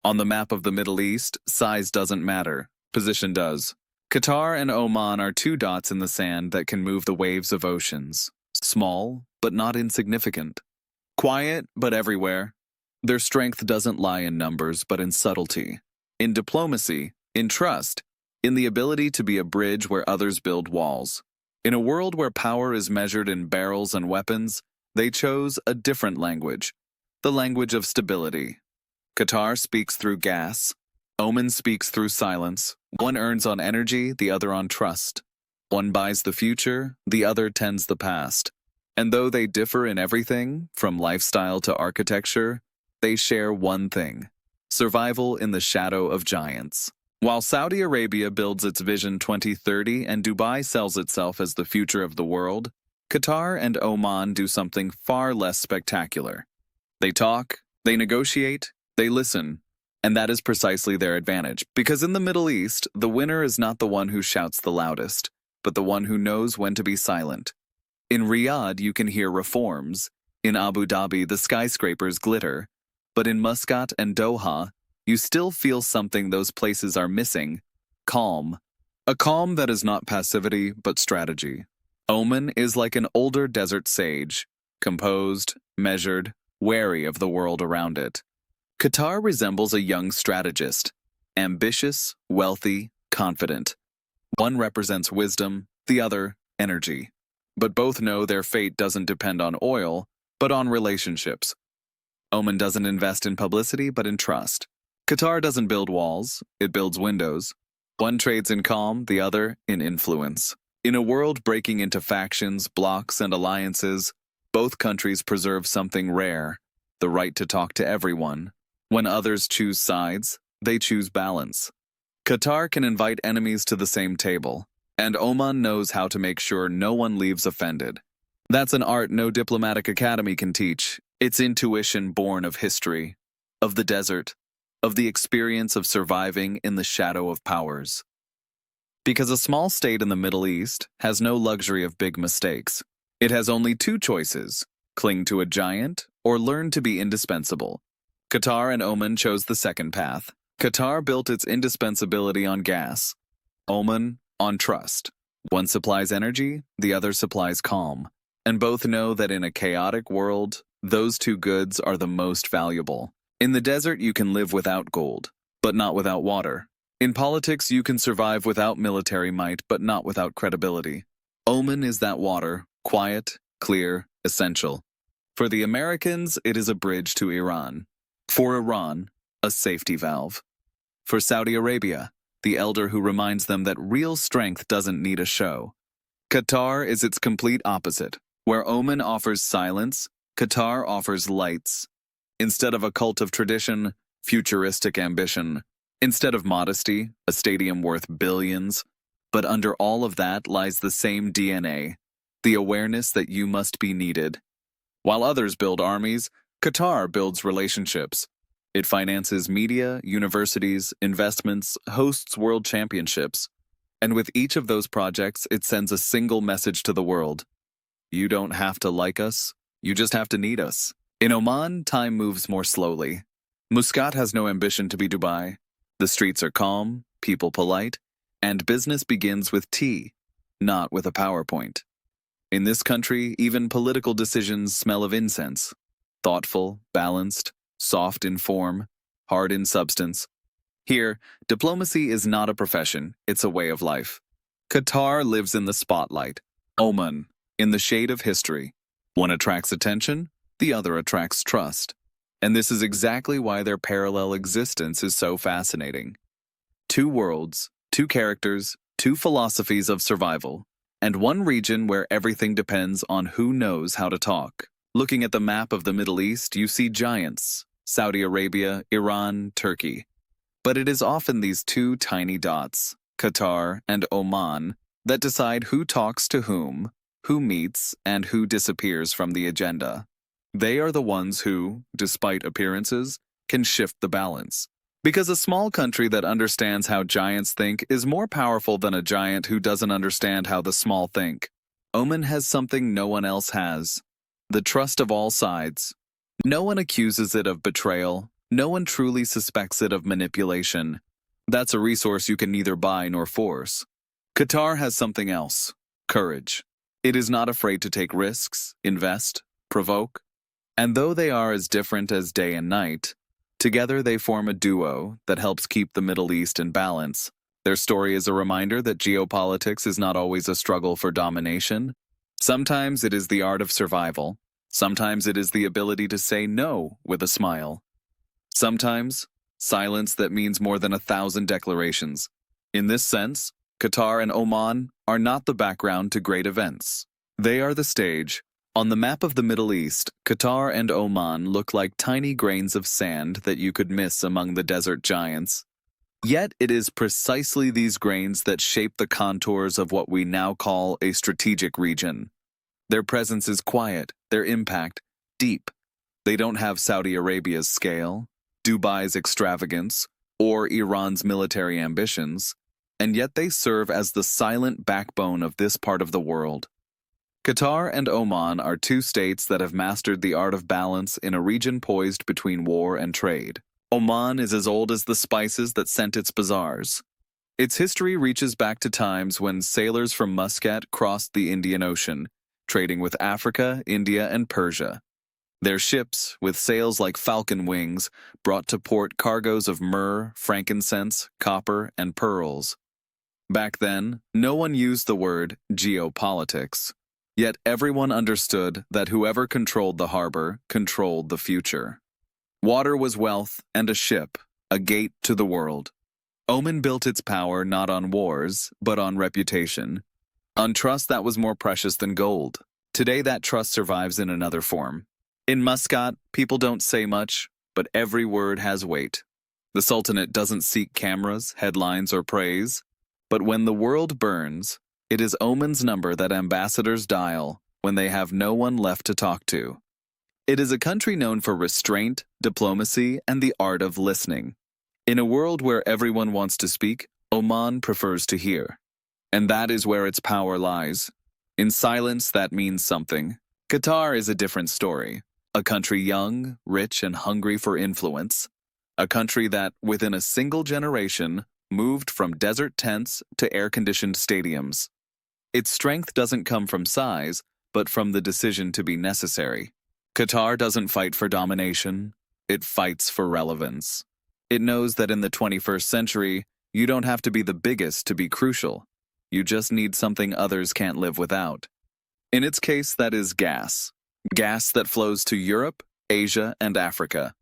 On the map of the Middle East, size doesn't matter, position does. Qatar and Oman are two dots in the sand that can move the waves of oceans. Small, but not insignificant. Quiet, but everywhere. Their strength doesn't lie in numbers, but in subtlety, in diplomacy, in trust, in the ability to be a bridge where others build walls. In a world where power is measured in barrels and weapons, they chose a different language, the language of stability. Qatar speaks through gas. Oman speaks through silence. One earns on energy, the other on trust. One buys the future, the other tends the past. And though they differ in everything, from lifestyle to architecture, they share one thing: survival in the shadow of giants. While Saudi Arabia builds its Vision 2030 and Dubai sells itself as the future of the world, Qatar and Oman do something far less spectacular. They talk, they negotiate, they listen, and that is precisely their advantage, because in the Middle East, the winner is not the one who shouts the loudest, but the one who knows when to be silent. In Riyadh, you can hear reforms. In Abu Dhabi, the skyscrapers glitter. But in Muscat and Doha, you still feel something those places are missing: calm. A calm that is not passivity, but strategy. Oman is like an older desert sage, composed, measured, wary of the world around it. Qatar resembles a young strategist, ambitious, wealthy, confident. One represents wisdom, the other, energy. But both know their fate doesn't depend on oil, but on relationships. Oman doesn't invest in publicity, but in trust. Qatar doesn't build walls, it builds windows. One trades in calm, the other in influence. In a world breaking into factions, blocs, and alliances, both countries preserve something rare: the right to talk to everyone. When others choose sides, they choose balance. Qatar can invite enemies to the same table, and Oman knows how to make sure no one leaves offended. That's an art no diplomatic academy can teach. It's intuition born of history, of the desert, of the experience of surviving in the shadow of powers. Because a small state in the Middle East has no luxury of big mistakes. It has only two choices: cling to a giant or learn to be indispensable. Qatar and Oman chose the second path. Qatar built its indispensability on gas. Oman on trust. One supplies energy, the other supplies calm. And both know that in a chaotic world, those two goods are the most valuable. In the desert, you can live without gold, but not without water. In politics, you can survive without military might, but not without credibility. Oman is that water, quiet, clear, essential. For the Americans, it is a bridge to Iran. For Iran, a safety valve. For Saudi Arabia, the elder who reminds them that real strength doesn't need a show. Qatar is its complete opposite. Where Oman offers silence, Qatar offers lights. Instead of a cult of tradition, futuristic ambition. Instead of modesty, a stadium worth billions. But under all of that lies the same DNA, the awareness that you must be needed. While others build armies, Qatar builds relationships. It finances media, universities, investments, hosts world championships. And with each of those projects, it sends a single message to the world: you don't have to like us, you just have to need us. In Oman, time moves more slowly. Muscat has no ambition to be Dubai. The streets are calm, people polite, and business begins with tea, not with a PowerPoint. In this country, even political decisions smell of incense. Thoughtful, balanced, soft in form, hard in substance. Here, diplomacy is not a profession, it's a way of life. Qatar lives in the spotlight. Oman, in the shade of history. One attracts attention, the other attracts trust. And this is exactly why their parallel existence is so fascinating. Two worlds, two characters, two philosophies of survival, and one region where everything depends on who knows how to talk. Looking at the map of the Middle East, you see giants: Saudi Arabia, Iran, Turkey. But it is often these two tiny dots, Qatar and Oman, that decide who talks to whom, who meets, and who disappears from the agenda. They are the ones who, despite appearances, can shift the balance. Because a small country that understands how giants think is more powerful than a giant who doesn't understand how the small think. Oman has something no one else has: the trust of all sides. No one accuses it of betrayal, No one truly suspects it of manipulation. That's a resource you can neither buy nor force. Qatar has something else: courage. It is not afraid to take risks, invest, provoke. And though they are as different as day and night, together they form a duo that helps keep the Middle East in balance. Their story is a reminder that geopolitics is not always a struggle for domination. Sometimes it is the art of survival. Sometimes it is the ability to say no with a smile. Sometimes, silence that means more than 1,000 declarations. In this sense, Qatar and Oman are not the background to great events. They are the stage. On the map of the Middle East, Qatar and Oman look like tiny grains of sand that you could miss among the desert giants. Yet it is precisely these grains that shape the contours of what we now call a strategic region. Their presence is quiet, their impact deep. They don't have Saudi Arabia's scale, Dubai's extravagance, or Iran's military ambitions, and yet they serve as the silent backbone of this part of the world. Qatar and Oman are two states that have mastered the art of balance in a region poised between war and trade. Oman is as old as the spices that scent its bazaars. Its history reaches back to times when sailors from Muscat crossed the Indian Ocean, trading with Africa, India, and Persia. Their ships, with sails like falcon wings, brought to port cargoes of myrrh, frankincense, copper, and pearls. Back then, no one used the word geopolitics. Yet everyone understood that whoever controlled the harbor controlled the future. Water was wealth, and a ship, a gate to the world. Oman built its power not on wars, but on reputation. On trust that was more precious than gold. Today that trust survives in another form. In Muscat, people don't say much, but every word has weight. The Sultanate doesn't seek cameras, headlines, or praise. But when the world burns, it is Oman's number that ambassadors dial when they have no one left to talk to. It is a country known for restraint, diplomacy, and the art of listening. In a world where everyone wants to speak, Oman prefers to hear. And that is where its power lies. In silence, that means something. Qatar is a different story. A country young, rich, and hungry for influence. A country that, within a single generation, moved from desert tents to air-conditioned stadiums. Its strength doesn't come from size, but from the decision to be necessary. Qatar doesn't fight for domination, it fights for relevance. It knows that in the 21st century, you don't have to be the biggest to be crucial. You just need something others can't live without. In its case, that is gas. Gas that flows to Europe, Asia, and Africa.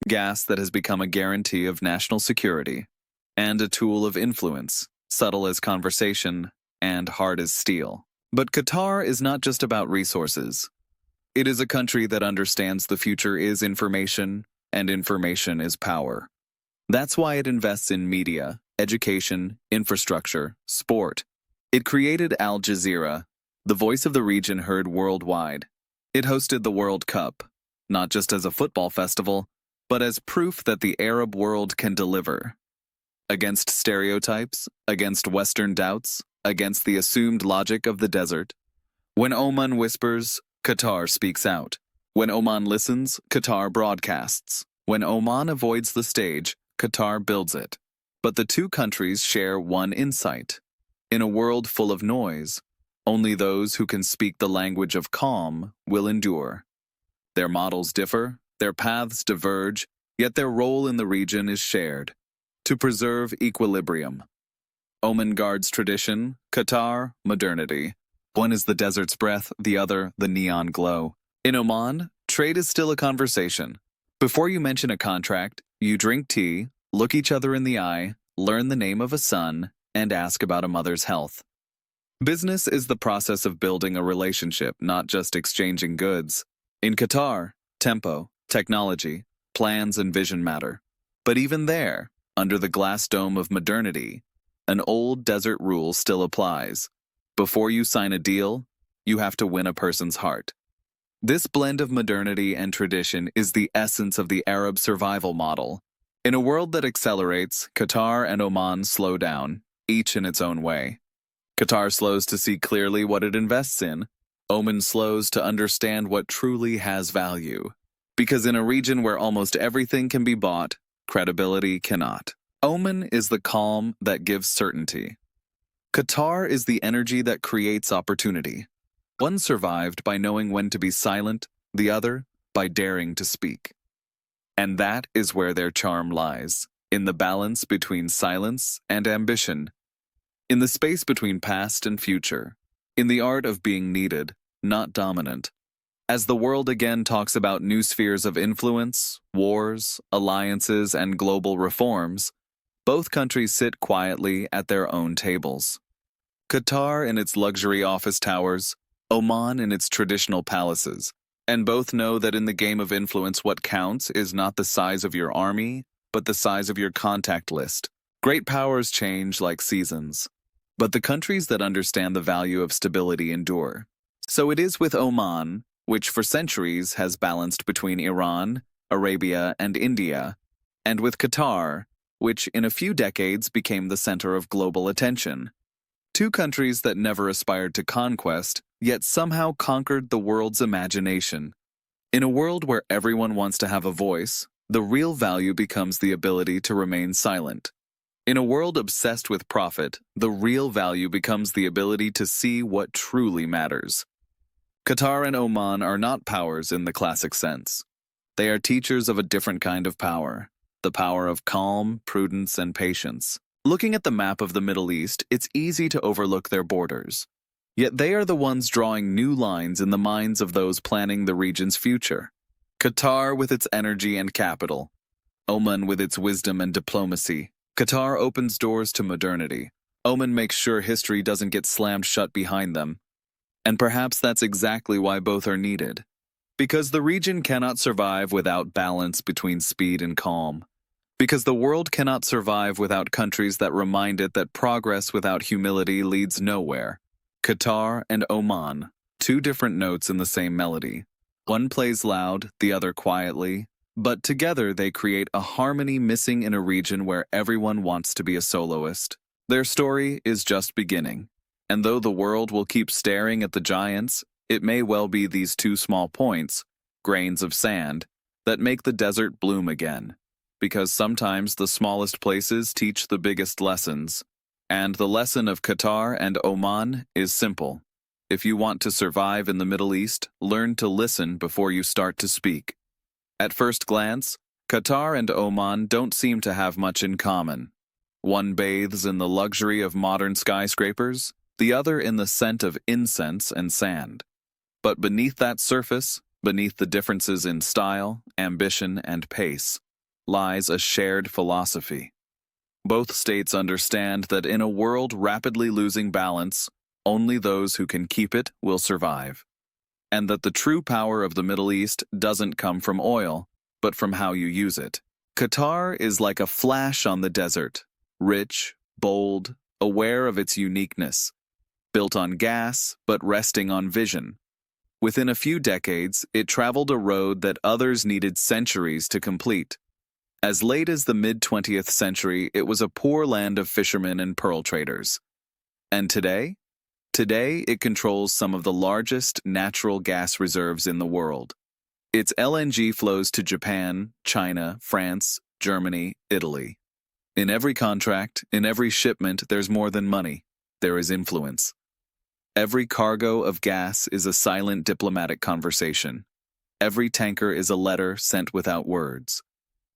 Gas that has become a guarantee of national security. And a tool of influence, subtle as conversation and hard as steel. But Qatar is not just about resources. It is a country that understands the future is information, and information is power. That's why it invests in media, education, infrastructure, sport. It created Al Jazeera, the voice of the region heard worldwide. It hosted the World Cup, not just as a football festival, but as proof that the Arab world can deliver. Against stereotypes, against Western doubts, against the assumed logic of the desert. When Oman whispers, Qatar speaks out. When Oman listens, Qatar broadcasts. When Oman avoids the stage, Qatar builds it. But the two countries share one insight. In a world full of noise, only those who can speak the language of calm will endure. Their models differ, their paths diverge, yet their role in the region is shared. To preserve equilibrium. Oman guards tradition, Qatar, modernity. One is the desert's breath, the other, the neon glow. In Oman, trade is still a conversation. Before you mention a contract, you drink tea, look each other in the eye, learn the name of a son, and ask about a mother's health. Business is the process of building a relationship, not just exchanging goods. In Qatar, tempo, technology, plans, and vision matter. But even there, under the glass dome of modernity, an old desert rule still applies. Before you sign a deal, you have to win a person's heart. This blend of modernity and tradition is the essence of the Arab survival model. In a world that accelerates, Qatar and Oman slow down, each in its own way. Qatar slows to see clearly what it invests in. Oman slows to understand what truly has value. Because in a region where almost everything can be bought, credibility cannot. Oman is the calm that gives certainty. Qatar is the energy that creates opportunity. One survived by knowing when to be silent, the other by daring to speak. And that is where their charm lies, in the balance between silence and ambition, in the space between past and future, in the art of being needed, not dominant. As the world again talks about new spheres of influence, wars, alliances, and global reforms, both countries sit quietly at their own tables. Qatar in its luxury office towers, Oman in its traditional palaces, and both know that in the game of influence what counts is not the size of your army, but the size of your contact list. Great powers change like seasons, but the countries that understand the value of stability endure. So it is with Oman, which for centuries has balanced between Iran, Arabia, and India, and with Qatar, which in a few decades became the center of global attention. Two countries that never aspired to conquest, yet somehow conquered the world's imagination. In a world where everyone wants to have a voice, the real value becomes the ability to remain silent. In a world obsessed with profit, the real value becomes the ability to see what truly matters. Qatar and Oman are not powers in the classic sense. They are teachers of a different kind of power, the power of calm, prudence, and patience. Looking at the map of the Middle East, it's easy to overlook their borders. Yet they are the ones drawing new lines in the minds of those planning the region's future. Qatar with its energy and capital, Oman with its wisdom and diplomacy. Qatar opens doors to modernity. Oman makes sure history doesn't get slammed shut behind them. And perhaps that's exactly why both are needed. Because the region cannot survive without balance between speed and calm. Because the world cannot survive without countries that remind it that progress without humility leads nowhere. Qatar and Oman, two different notes in the same melody. One plays loud, the other quietly, but together they create a harmony missing in a region where everyone wants to be a soloist. Their story is just beginning. And though the world will keep staring at the giants, it may well be these two small points, grains of sand, that make the desert bloom again. Because sometimes the smallest places teach the biggest lessons. And the lesson of Qatar and Oman is simple. If you want to survive in the Middle East, learn to listen before you start to speak. At first glance, Qatar and Oman don't seem to have much in common. One bathes in the luxury of modern skyscrapers, the other in the scent of incense and sand. But beneath that surface, beneath the differences in style, ambition, and pace, lies a shared philosophy. Both states understand that in a world rapidly losing balance, only those who can keep it will survive. And that the true power of the Middle East doesn't come from oil, but from how you use it. Qatar is like a flash on the desert, rich, bold, aware of its uniqueness. Built on gas, but resting on vision. Within a few decades, it traveled a road that others needed centuries to complete. As late as the mid-20th century, it was a poor land of fishermen and pearl traders. And today? Today, it controls some of the largest natural gas reserves in the world. Its LNG flows to Japan, China, France, Germany, Italy. In every contract, in every shipment, there's more than money. There is influence. Every cargo of gas is a silent diplomatic conversation. Every tanker is a letter sent without words.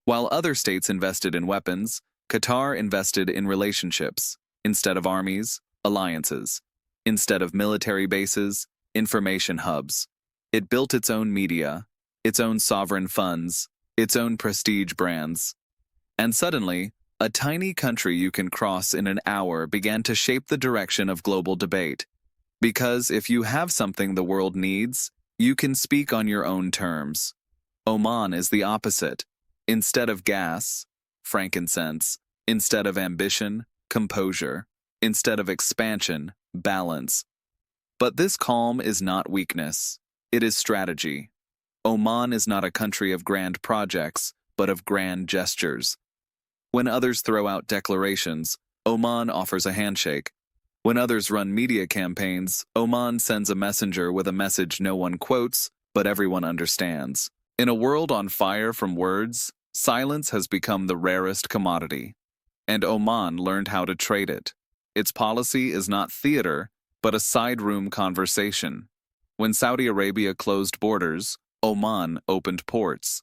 While other states invested in weapons, Qatar invested in relationships. Instead of armies, alliances. Instead of military bases, information hubs. It built its own media, its own sovereign funds, its own prestige brands. And suddenly, a tiny country you can cross in an hour began to shape the direction of global debate. Because if you have something the world needs, you can speak on your own terms. Oman is the opposite. Instead of gas, frankincense. Instead of ambition, composure. Instead of expansion, balance. But this calm is not weakness. It is strategy. Oman is not a country of grand projects, but of grand gestures. When others throw out declarations, Oman offers a handshake. When others run media campaigns, Oman sends a messenger with a message no one quotes, but everyone understands. In a world on fire from words, silence has become the rarest commodity, and Oman learned how to trade it. Its policy is not theater, but a side-room conversation. When Saudi Arabia closed borders, Oman opened ports.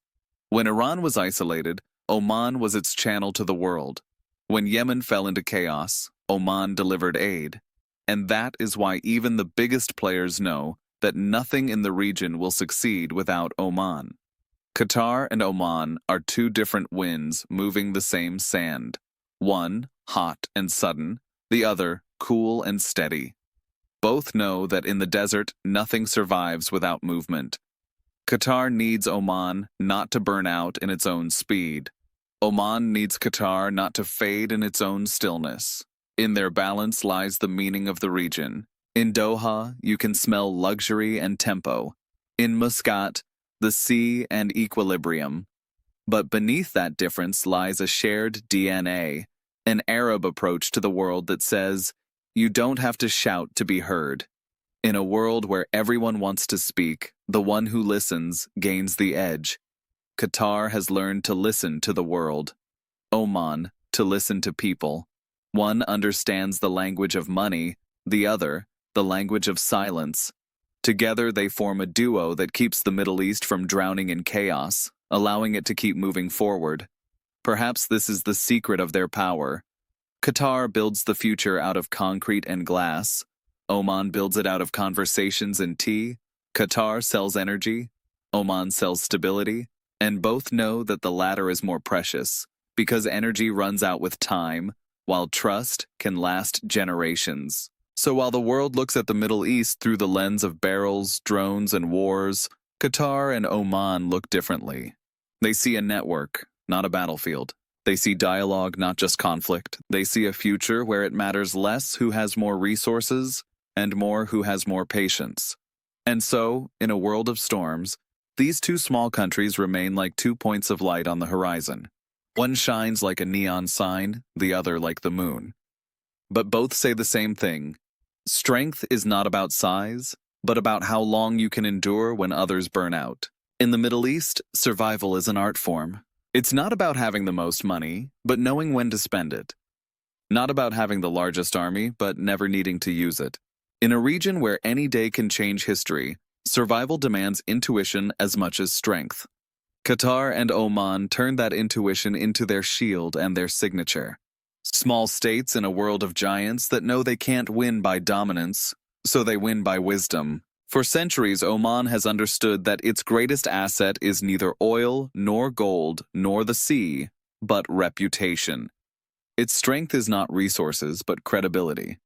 When Iran was isolated, Oman was its channel to the world. When Yemen fell into chaos, Oman delivered aid. And that is why even the biggest players know that nothing in the region will succeed without Oman. Qatar and Oman are two different winds moving the same sand. One, hot and sudden, the other, cool and steady. Both know that in the desert, nothing survives without movement. Qatar needs Oman not to burn out in its own speed. Oman needs Qatar not to fade in its own stillness. In their balance lies the meaning of the region. In Doha, you can smell luxury and tempo. In Muscat, the sea and equilibrium. But beneath that difference lies a shared DNA, an Arab approach to the world that says, you don't have to shout to be heard. In a world where everyone wants to speak, the one who listens gains the edge. Qatar has learned to listen to the world. Oman, to listen to people. One understands the language of money, the other, the language of silence. Together they form a duo that keeps the Middle East from drowning in chaos, allowing it to keep moving forward. Perhaps this is the secret of their power. Qatar builds the future out of concrete and glass. Oman builds it out of conversations and tea. Qatar sells energy. Oman sells stability. And both know that the latter is more precious, because energy runs out with time, while trust can last generations. So while the world looks at the Middle East through the lens of barrels, drones, and wars, Qatar and Oman look differently. They see a network, not a battlefield. They see dialogue, not just conflict. They see a future where it matters less who has more resources and more who has more patience. And so, in a world of storms, these two small countries remain like 2 points of light on the horizon. One shines like a neon sign, the other like the moon. But both say the same thing. Strength is not about size, but about how long you can endure when others burn out. In the Middle East, survival is an art form. It's not about having the most money, but knowing when to spend it. Not about having the largest army, but never needing to use it. In a region where any day can change history, survival demands intuition as much as strength. Qatar and Oman turned that intuition into their shield and their signature. Small states in a world of giants that know they can't win by dominance, so they win by wisdom. For centuries, Oman has understood that its greatest asset is neither oil, nor gold, nor the sea, but reputation. Its strength is not resources, but credibility.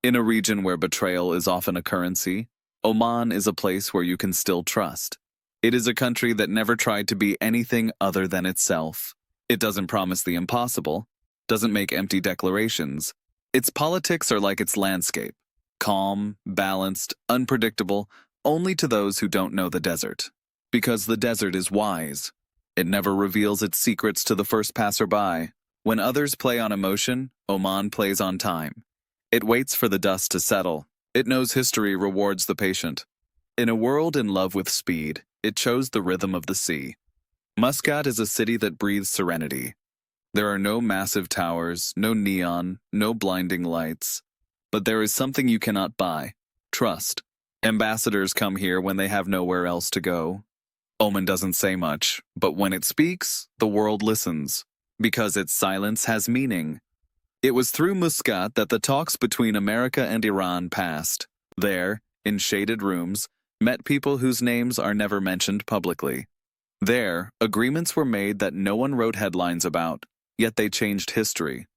In a region where betrayal is often a currency, Oman is a place where you can still trust. It is a country that never tried to be anything other than itself. It doesn't promise the impossible, doesn't make empty declarations. Its politics are like its landscape, calm, balanced, unpredictable, only to those who don't know the desert. Because the desert is wise. It never reveals its secrets to the first passerby. When others play on emotion, Oman plays on time. It waits for the dust to settle. It knows history rewards the patient. In a world in love with speed, it chose the rhythm of the sea. Muscat is a city that breathes serenity. There are no massive towers, no neon, no blinding lights. But there is something you cannot buy: trust. Ambassadors come here when they have nowhere else to go. Oman doesn't say much, but when it speaks, the world listens, because its silence has meaning. It was through Muscat that the talks between America and Iran passed. There, in shaded rooms, met people whose names are never mentioned publicly. There, agreements were made that no one wrote headlines about, yet they changed history.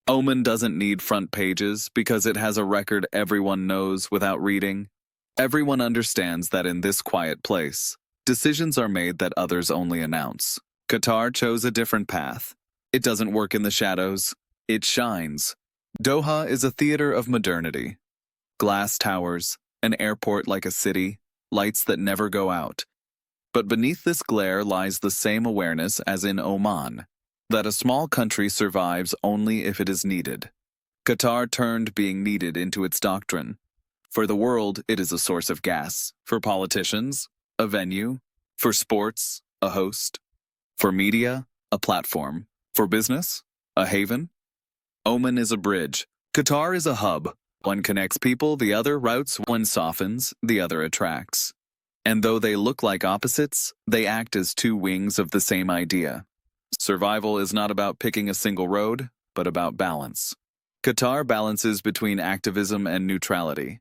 Oman doesn't need front pages because it has a record everyone knows without reading. Everyone understands that in this quiet place, decisions are made that others only announce. Qatar chose a different path. It doesn't work in the shadows. It shines. Doha is a theater of modernity. Glass towers, an airport like a city, lights that never go out. But beneath this glare lies the same awareness as in Oman, that a small country survives only if it is needed. Qatar turned being needed into its doctrine. For the world, it is a source of gas. For politicians, a venue. For sports, a host. For media, a platform. For business, a haven. Oman is a bridge. Qatar is a hub. One connects people, the other routes. One softens, the other attracts. And though they look like opposites, they act as two wings of the same idea. Survival is not about picking a single road, but about balance. Qatar balances between activism and neutrality.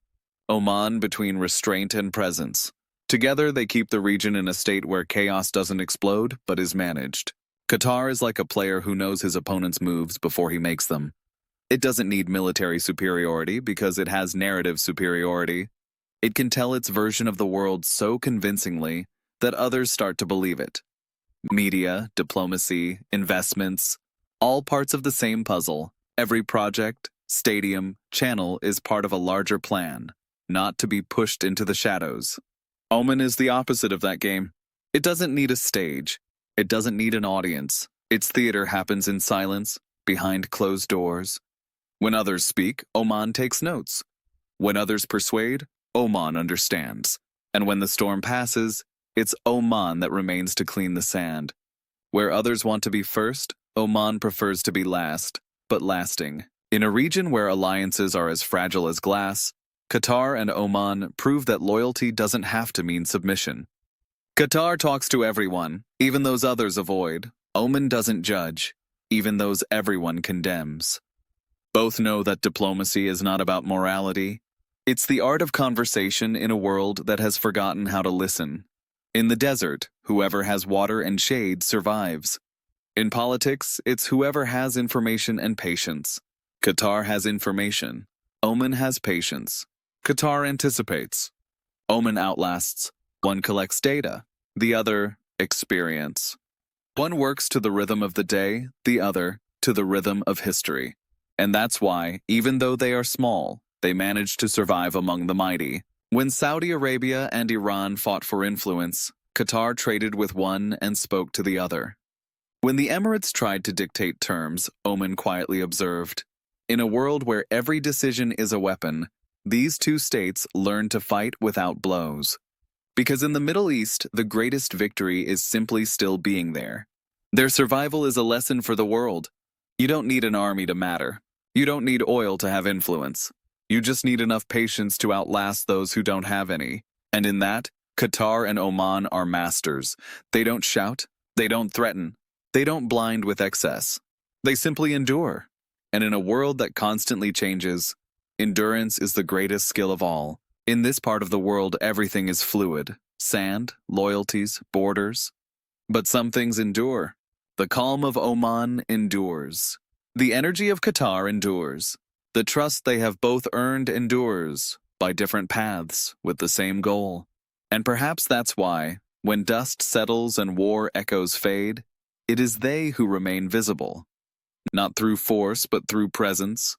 Oman between restraint and presence. Together, they keep the region in a state where chaos doesn't explode, but is managed. Qatar is like a player who knows his opponent's moves before he makes them. It doesn't need military superiority because it has narrative superiority. It can tell its version of the world so convincingly that others start to believe it. Media, diplomacy, investments, all parts of the same puzzle. Every project, stadium, channel is part of a larger plan, not to be pushed into the shadows. Oman is the opposite of that game. It doesn't need a stage. It doesn't need an audience. Its theater happens in silence, behind closed doors. When others speak, Oman takes notes. When others persuade, Oman understands. And when the storm passes, it's Oman that remains to clean the sand. Where others want to be first, Oman prefers to be last, but lasting. In a region where alliances are as fragile as glass, Qatar and Oman prove that loyalty doesn't have to mean submission. Qatar talks to everyone, even those others avoid. Oman doesn't judge, even those everyone condemns. Both know that diplomacy is not about morality. It's the art of conversation in a world that has forgotten how to listen. In the desert, whoever has water and shade survives. In politics, it's whoever has information and patience. Qatar has information. Oman has patience. Qatar anticipates. Oman outlasts. One collects data. The other, experience. One works to the rhythm of the day, the other, to the rhythm of history. And that's why, even though they are small, they manage to survive among the mighty. When Saudi Arabia and Iran fought for influence, Qatar traded with one and spoke to the other. When the Emirates tried to dictate terms, Oman quietly observed. In a world where every decision is a weapon, these two states learn to fight without blows. Because in the Middle East, the greatest victory is simply still being there. Their survival is a lesson for the world. You don't need an army to matter. You don't need oil to have influence. You just need enough patience to outlast those who don't have any. And in that, Qatar and Oman are masters. They don't shout. They don't threaten. They don't blind with excess. They simply endure. And in a world that constantly changes, endurance is the greatest skill of all. In this part of the world, everything is fluid. Sand, loyalties, borders. But some things endure. The calm of Oman endures. The energy of Qatar endures. The trust they have both earned endures, by different paths, with the same goal. And perhaps that's why, when dust settles and war echoes fade, it is they who remain visible. Not through force, but through presence.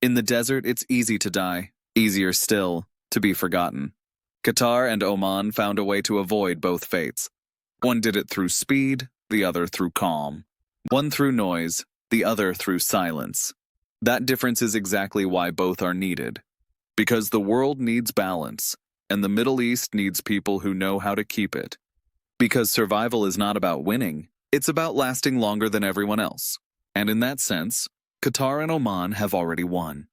In the desert, it's easy to die. Easier still, to be forgotten. Qatar and Oman found a way to avoid both fates. One did it through speed, the other through calm. One through noise, the other through silence. That difference is exactly why both are needed. Because the world needs balance, and the Middle East needs people who know how to keep it. Because survival is not about winning, it's about lasting longer than everyone else. And in that sense, Qatar and Oman have already won.